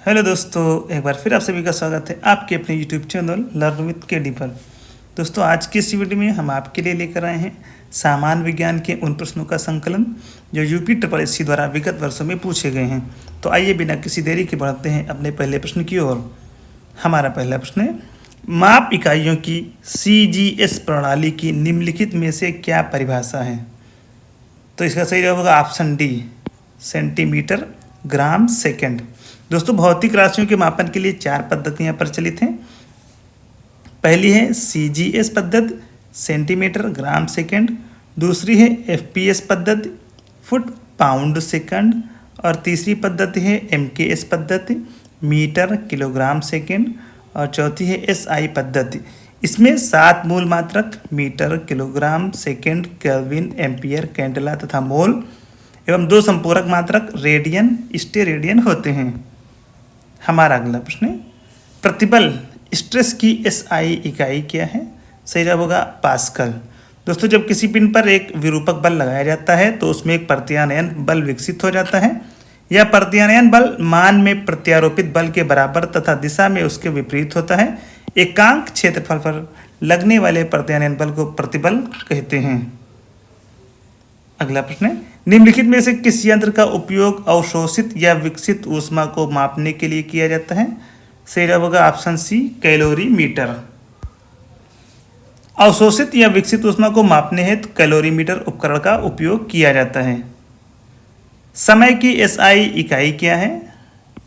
Hello दोस्तों, एक बार फिर आप सभी का स्वागत है आपके अपने YouTube channel learn with KD पर। दोस्तों, आज की इस वीडियो में हम आपके लिए लेकर आए हैं सामान्य विज्ञान के उन प्रश्नों का संकलन जो यूपी ट्रिपल एससी द्वारा विगत वर्षों में पूछे गए हैं। तो आइए बिना किसी देरी के बढ़ते हैं अपने पहले प्रश्न की ओर। हमारा पहला प्रश्न है, माप इकाइयों की CGS प्रणाली की निम्नलिखित में से क्या परिभाषा है? तो इसका सही जवाब होगा ऑप्शन डी, सेंटीमीटर, ग्राम, सेकंड। दोस्तों, भौतिक राशियों के मापन के लिए 4 पद्धतियां प्रचलित हैं। पहली है CGS पद्धति, सेंटीमीटर, ग्राम, सेकंड। दूसरी है FPS पद्धति, फुट, पाउंड, सेकंड। और तीसरी पद्धति है MKS पद्धति, मीटर, किलोग्राम, सेकंड। और चौथी है SI पद्धति। इसमें 7 मूल मात्रक metre, kilogram, second, kelvin, ampere, candela तथा मोल एवं 2 संपूरक मात्रक रेडियन, स्टेरेडियन होते हैं। हमारा अगला प्रश्न है, प्रतिबल स्ट्रेस की SI इकाई क्या है? सही जवाब होगा पास्कल। दोस्तों, जब किसी पिंड पर एक विरूपक बल लगाया जाता है तो उसमें एक प्रत्यानयन बल विकसित हो जाता है। यह प्रत्यानयन बल मान में प्रत्यारोपित बल के बराबर तथा दिशा में उसके विपरीत होता है। एकांक क्षेत्रफल पर लगने वाले प्रत्यानयन बल को प्रतिबल कहते हैं। अगला प्रश्न है, निम्नलिखित में से किस यंत्र का उपयोग अवशोषित या विकसित ऊष्मा को मापने के लिए किया जाता है? सही जवाब होगा ऑप्शन सी, कैलोरीमीटर। अवशोषित या विकसित ऊष्मा को मापने हेतु कैलोरीमीटर उपकरण का उपयोग किया जाता है। समय की SI इकाई क्या है?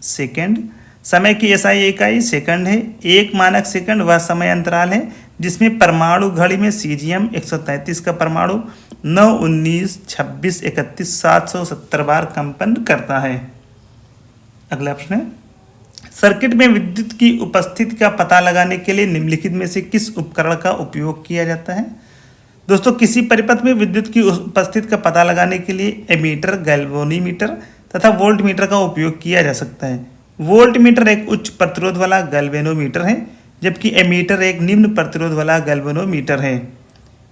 सेकंड। समय की SI इकाई सेकंड है। एक मानक सेकंड वह समय अंतराल है जिसमें परमाणु घड़ी में सीजियम 133 का परमाणु 9, 19, 26, 31, 770 बार कंपन करता है। अगला प्रश्न है, सर्किट में विद्युत की उपस्थिति का पता लगाने के लिए निम्नलिखित में से किस उपकरण का उपयोग किया जाता है? दोस्तों, किसी परिपथ में विद्युत की उपस्थिति का पता लगाने के लिए एमीटर, गैल्वेनोमीटर तथा वोल्टमीटर का उपयोग किया जा सकता है। वोल्टमीटर एक उच्च प्रतिरोध वाला गैल्वेनोमीटर है, जबकि एमीटर एक निम्न प्रतिरोध वाला गैल्वेनोमीटर है।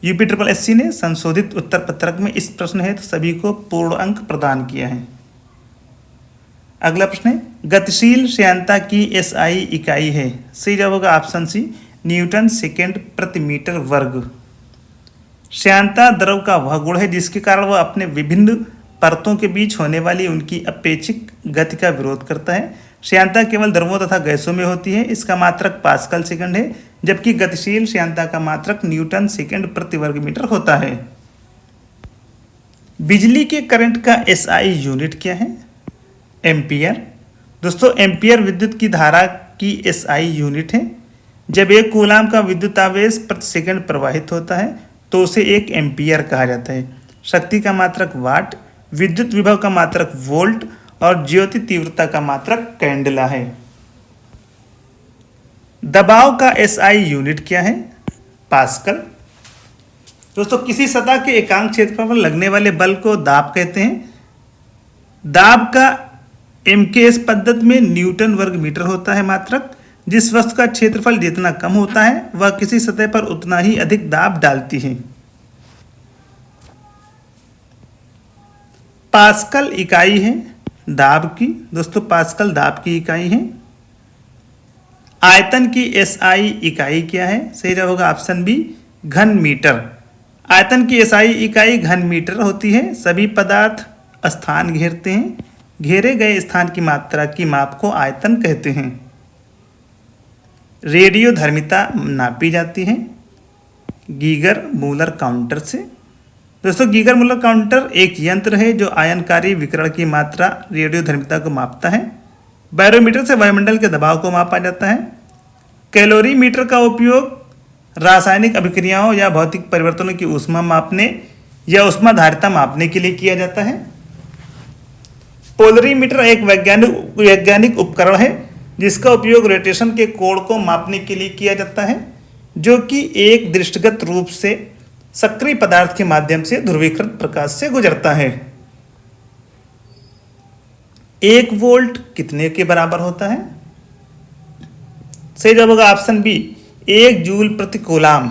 यूपी ट्रिपल एससी ने संशोधित उत्तर पत्रक में इस प्रश्न हेतु सभी को पूर्ण अंक प्रदान किया है। अगला प्रश्न है, गतिशील श्यानता की SI इकाई है? सही जवाब होगा ऑप्शन सी, न्यूटन सेकेंड प्रति मीटर वर्ग। श्यानता द्रव का वह गुण है जिसके कारण वह अपने विभिन्न परतों के बीच होने वाली उनकी अपेक्षिक गति का विरोध करता है। श्यानता केवल द्रवों तथा गैसों में होती है। इसका मात्रक पास्कल सेकंड है, जबकि गतिशील श्यानता का मात्रक न्यूटन सेकंड प्रति वर्ग मीटर होता है। बिजली के करंट का SI यूनिट क्या है? एम्पियर। दोस्तों, एम्पियर विद्युत की धारा की SI यूनिट है। जब एक कूलाम का विद्युत आवेश प्रति सेकंड प्रवाहित होता है तो उसे 1 एम्पियर कहा जाता है। शक्ति का मात्रक वाट, विद्युत विभव का मात्रक वोल्ट और ज्योति तीव्रता का मात्रक कैंडेला है। दबाव का SI यूनिट क्या है? पास्कल। दोस्तों, किसी सतह के एकांक क्षेत्रफल पर लगने वाले बल को दाब कहते हैं। दाब का MKS पद्धति में न्यूटन वर्ग मीटर होता है मात्रक। जिस वस्तु का क्षेत्रफल जितना कम होता है वह किसी सतह पर उतना ही अधिक दाब डालती है। पास्कल इकाई है दाब की। दोस्तों, पास्कल दाब की इकाई है। आयतन की SI इकाई क्या है? सही जवाब होगा ऑप्शन बी, घन मीटर। आयतन की SI इकाई घन मीटर होती है। सभी पदार्थ स्थान घेरते हैं। घेरे गए स्थान की मात्रा की माप को आयतन कहते हैं। रेडियोधर्मिता नापी जाती है गीगर मूलर काउंटर से। दोस्तों, गीगर मूलर काउंटर एक यंत्र है जो आयनकारी विकिरण की मात्रा रेडियोधर्मिता को मापता है। बैरोमीटर से वायुमंडल के दबाव को मापा जाता है। कैलोरीमीटर का उपयोग रासायनिक अभिक्रियाओं या भौतिक परिवर्तनों की ऊष्मा मापने या ऊष्माधारिता मापने के लिए किया जाता है। पोलरीमीटर एक वैज्ञानिक उपकरण है जिसका उपयोग रोटेशन के कोण को मापने के लिए किया जाता है, जो कि एक दृष्टिगत रूप से सक्रिय पदार्थ के माध्यम से ध्रुवीकृत प्रकाश से गुजरता है। 1 वोल्ट कितने के बराबर होता है? सही जवाब होगा ऑप्शन बी, 1 जूल प्रति कूलाम।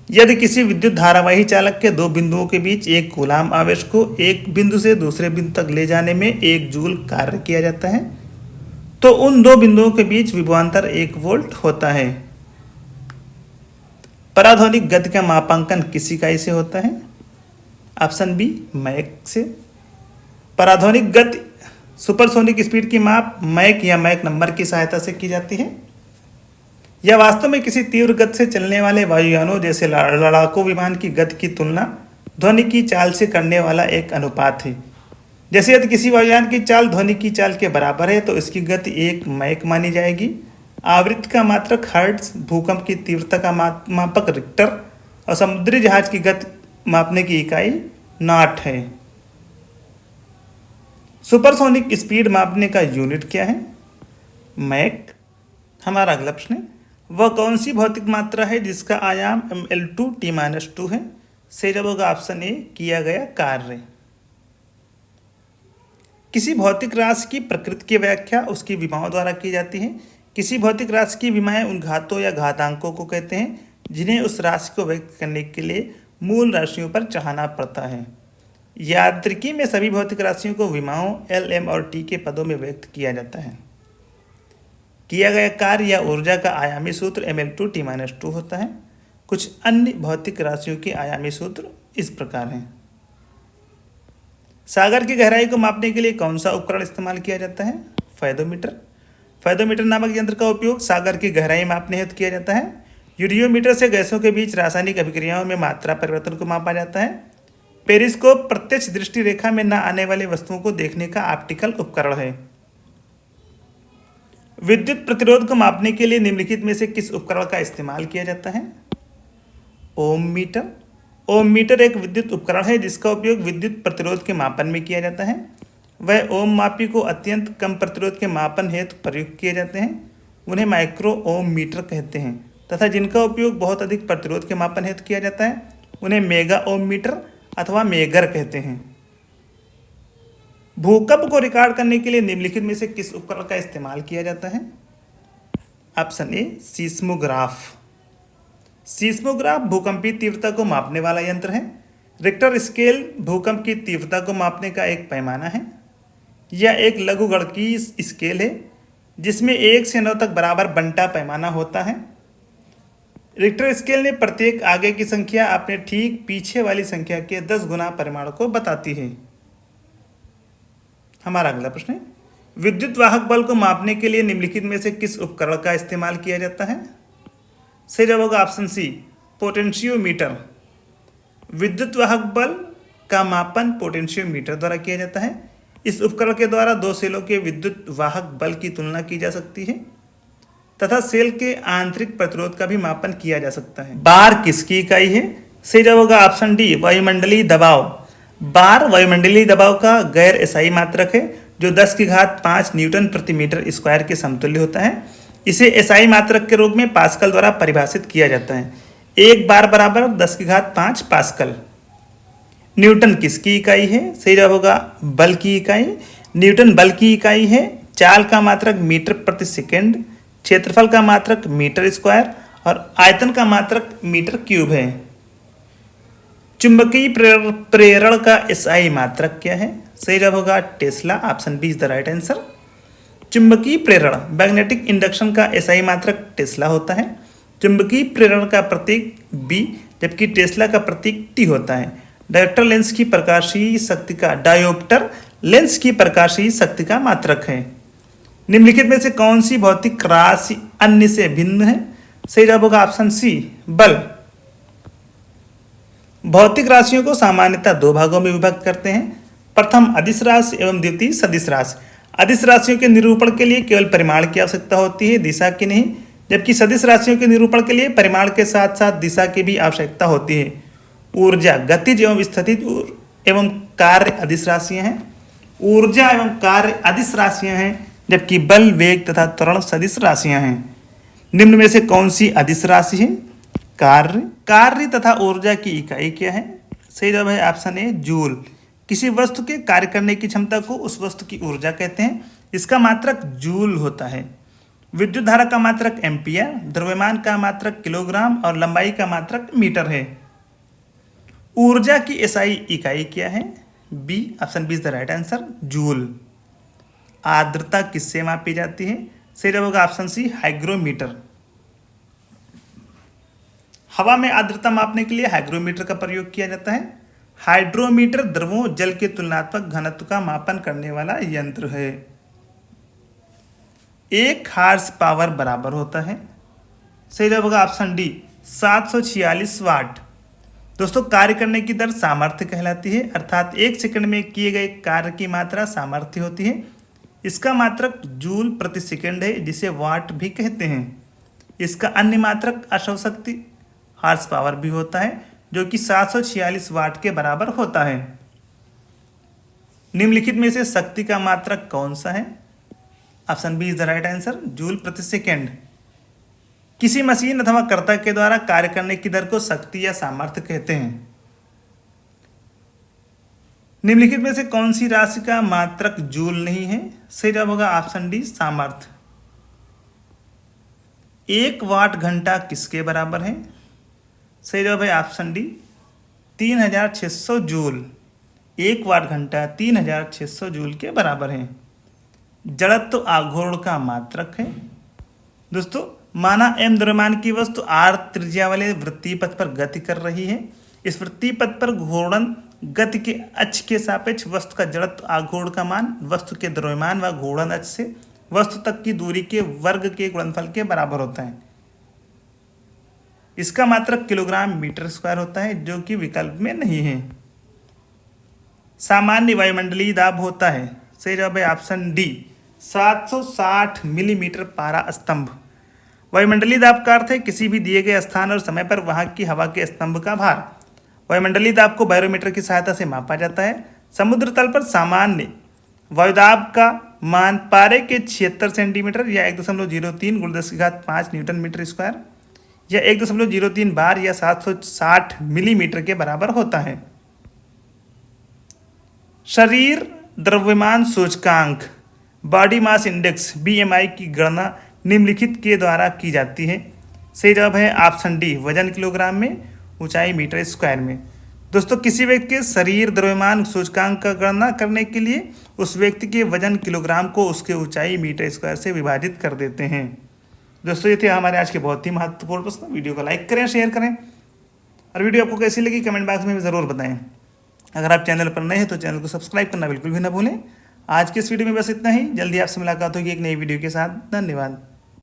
यदि किसी विद्युत धारावाही चालक के 2 बिंदुओं के बीच एक कूलाम आवेश को एक बिंदु से दूसरे बिंदु तक ले जाने में 1 जूल कार्य किया जाता है तो उन दो बिंदुओं के बीच विभवांतर 1 वोल्ट होता है। पराध्वनिक गति का मापांकन किस इकाई से होता है? ऑप्शन बी मैक से। पराध्वनिक गति सुपरसोनिक स्पीड की माप मैक या मैक नंबर की सहायता से की जाती है। यह वास्तव में किसी तीव्र गति से चलने वाले वायुयानों जैसे लड़ाकू विमान की गति की तुलना ध्वनि की चाल से करने वाला एक अनुपात है। जैसे यदि किसी वायुयान की चाल ध्वनि की चाल के बराबर है तो इसकी गति 1 मैक मानी जाएगी। आवृत्ति का मात्रक हर्ट्ज, भूकंप की तीव्रता का मापक रिक्टर और समुद्री जहाज की गति मापने की इकाई नॉट है। सुपरसोनिक स्पीड मापने का यूनिट क्या है? मैक। हमारा अगला प्रश्न है, वह कौन सी भौतिक मात्रा है जिसका आयाम mL2T-2 है? सही जवाब होगा ऑप्शन ए किया गया कार्य। किसी भौतिक राशि की प्रकृति की व्याख्या उसकी विमाओं द्वारा की जाती है। किसी भौतिक राशि की विमाएं उन घातों या घातांकों को कहते हैं जिन्हें उस राशि को व्यक्त करने के लिए मूल राशियों पर चढ़ाना पड़ता है। यांत्रिकी में सभी भौतिक राशियों को विमाओं L, M और T के पदों में व्यक्त किया जाता है। किया गया कार्य या ऊर्जा का आयामी सूत्र mL2T-2 होता है। कुछ अन्य भौतिक राशियों के आयामी सूत्र इस प्रकार हैं। सागर की गहराई को मापने के लिए कौन सा उपकरण इस्तेमाल किया जाता है? फेदोमीटर। फेदोमीटर नामक यंत्र का उपयोग सागर की गहराई मापने हेतु किया जाता है। यूरियोमीटर से गैसों के बीच रासायनिक अभिक्रियाओं में मात्रा परिवर्तन को मापा जाता है। पेरिस्कोप प्रत्यक्ष दृष्टि रेखा में न आने वाले वस्तुओं को देखने का ऑप्टिकल उपकरण है। विद्युत प्रतिरोध को मापने के लिए निम्नलिखित में से किस उपकरण का इस्तेमाल किया जाता है? ओम मीटर। ओम मीटर एक विद्युत उपकरण है जिसका उपयोग विद्युत प्रतिरोध के मापन में किया जाता है। वह ओम मापी को अत्यंत कम प्रतिरोध के मापन हेतु प्रयुक्त किए जाते हैं। उन्हें माइक्रो ओम मीटर कहते हैं तथा जिनका उपयोग बहुत अधिक प्रतिरोध के मापन हेतु किया जाता है उन्हें मेगा ओम मीटर अथवा मेगर कहते हैं। भूकंप को रिकॉर्ड करने के लिए निम्नलिखित में से किस उपकरण का इस्तेमाल किया जाता है? Option A seismograph. सीस्मोग्राफ भूकंपीय तीव्रता को मापने वाला यंत्र है। रिक्टर स्केल भूकंप की तीव्रता को मापने का एक पैमाना है। यह एक लघुगणकीय स्केल है जिसमें 1 से 9 तक बराबर बंटा पैमाना होता है। रिक्टर स्केल में प्रत्येक आगे की संख्या अपने ठीक पीछे वाली संख्या के 10 गुना परिमाण को बताती है। हमारा अगला प्रश्न है, विद्युत वाहक बल को मापने के लिए निम्नलिखित में से किस उपकरण का इस्तेमाल किया जाता है? सही जवाब होगा ऑप्शन सी पोटेंशियोमीटर। विद्युत वाहक बल का मापन पोटेंशियोमीटर द्वारा किया जाता है। इस उपकरण के द्वारा दो सेलों के विद्युत वाहक बल की तुलना की जा सकती है तथा सेल के आंतरिक प्रतिरोध का भी मापन किया जा सकता है। बार किसकी इकाई है? सही जवाब होगा ऑप्शन डी वायुमंडलीय दबाव। बार वायुमंडलीय दबाव का गैर एसआई मात्रक है जो 10⁵ न्यूटन प्रति मीटर स्क्वायर के समतुल्य होता है। इसे एसआई मात्रक के रूप में पास्कल द्वारा परिभाषित किया जाता है। एक बार बराबर 10⁵ पास्कल। न्यूटन किसकी इकाई है? सही जवाब होगा बल की इकाई। न्यूटन बल की इकाई है। चाल का मात्रक मीटर प्रति सेकेंड, क्षेत्रफल का मात्रक मीटर स्क्वायर और आयतन का मात्रक मीटर क्यूब है। चुंबकीय प्रेरण का एसआई मात्रक क्या है? सही जवाब होगा tesla. Option B is the right answer. चुंबकीय प्रेरण मैग्नेटिक इंडक्शन का एसआई मात्रक टेस्ला होता है। चुंबकीय प्रेरण का प्रतीक बी जबकि टेस्ला का प्रतीक टी होता है। डायोप्टर लेंस की प्रकाशीय शक्ति का मात्रक है। निम्नलिखित में से कौन सी भौतिक राशि अन्य से भिन्न है? सही जवाब होगा ऑप्शन सी बल। भौतिक राशियों को सामान्यतः 2 भागों में विभक्त करते हैं। प्रथम अदिश राशि एवं द्वितीय सदिश राशि। अदिश राशियों के निरूपण के लिए केवल परिमाण की आवश्यकता होती है, दिशा की नहीं, जबकि सदिश राशियों के निरूपण के लिए परिमाण के साथ साथ दिशा की भी आवश्यकता होती है। ऊर्जा गतिज एवं स्थितिज एवं कार्य अदिश राशियां हैं। ऊर्जा एवं कार्य अदिश राशियां हैं जबकि बल, वेग तथा त्वरण सदिश राशियां हैं। निम्न में से कौन सी अदिश राशि है? कार्य। कार्य तथा ऊर्जा की इकाई क्या है? सही जवाब है ऑप्शन ए जूल। किसी वस्तु के कार्य करने की क्षमता को उस वस्तु की ऊर्जा कहते हैं। इसका मात्रक जूल होता है। विद्युत धारा का मात्रक एम्पियर, द्रव्यमान का मात्रक किलोग्राम और लंबाई का मात्रक मीटर है। ऊर्जा की एसआई इकाई क्या है? B option B is the right answer joule. आर्द्रता किससे मापी जाती है? सही जवाब होगा ऑप्शन सी, हाइग्रोमीटर। हवा में आर्द्रता मापने के लिए हाइग्रोमीटर का प्रयोग किया जाता है। हाइड्रोमीटर द्रवों जल के तुलनात्मक घनत्व का मापन करने वाला यंत्र है। 1 हार्स पावर बराबर होता है, सही जवाब होगा ऑप्शन डी, 746 वाट। दोस्तों, कार्य करने की दर सामर्थ्य कहलाती है, अर्थात 1 सेकंड में किए गए कार्य की मात्रा सामर्थ्य होती है। इसका मात्रक जूल प्रति सेकंड है, जिसे वाट भी कहते हैं। इसका अन्य मात्रक अश्व शक्ति हार्स पावर भी होता है, जो कि 746 वाट के बराबर होता है। निम्नलिखित में से शक्ति का मात्रक कौन सा है? Option B is the right answer, joule प्रति सेकंड। किसी मशीन अथवा कर्ता के द्वारा कार्य करने की दर को शक्ति या सामर्थ्य कहते हैं। निम्नलिखित में से कौन सी राशि का मात्रक जूल नहीं है? सही जवाब होगा ऑप्शन डी, सामर्थ्य। 1 वाट घंटा किसके बराबर है? सही जवाब है ऑप्शन डी, 3600 जूल। 1 वाट घंटा 3600 जूल के बराबर है। जड़त्व आघूर्ण का मात्रक है। दोस्तों, माना m द्रव्यमान की वस्तु r त्रिज्या वाले वृत्तीय पथ पर गति कर रही है। इस वृत्तीय पथ पर घूर्णन गति के अक्ष के सापेक्ष वस्तु का जड़त्व आघूर्ण का मान वस्तु के द्रव्यमान व घूर्णन अक्ष से वस्तु तक की दूरी के वर्ग के गुणनफल के बराबर होता है। इसका मात्रक किलोग्राम मीटर स्क्वायर होता है, जो कि विकल्प में नहीं है। सामान्य वायुमंडलीय दाब होता है, सही जवाब है ऑप्शन डी, 760 मिलीमीटर पारा स्तंभ। वायुमंडलीय दाब का अर्थ है किसी भी दिए गए स्थान और समय पर वहां की हवा के स्तंभ का भार। वायुमंडलीय दाब को बैरोमीटर की सहायता से मापा जाता है। समुद्र तल पर सामान्य वायुदाब का मान पारे के 76 सेंटीमीटर या 1.03 × 10⁵ न्यूटन मीटर स्क्वायर या 1.03 बार या 760 मिलीमीटर के बराबर होता है। शरीर द्रव्यमान सूचकांक बॉडी मास इंडेक्स BMI की गणना निम्नलिखित के द्वारा की जाती है। सही जवाब है ऑप्शन डी, वजन किलोग्राम में, ऊंचाई मीटर स्क्वायर में। दोस्तों, किसी व्यक्ति के शरीर द्रव्यमान सूचकांक का गणना करने के लिए उस व्यक्ति के वजन किलोग्राम को उसके ऊंचाई मीटर स्क्वायर से विभाजित कर देते हैं। दोस्तों, ये थे हमारे आज के बहुत ही महत्वपूर्ण प्रश्न। वीडियो को लाइक करें, शेयर करें और वीडियो आपको कैसी लगी कमेंट बॉक्स में भी ज़रूर बताएं। अगर आप चैनल पर नए हैं तो चैनल को सब्सक्राइब करना बिल्कुल भी ना भूलें। आज के इस वीडियो में बस इतना ही। जल्दी आपसे मुलाकात होगी एक नई वीडियो के साथ। धन्यवाद।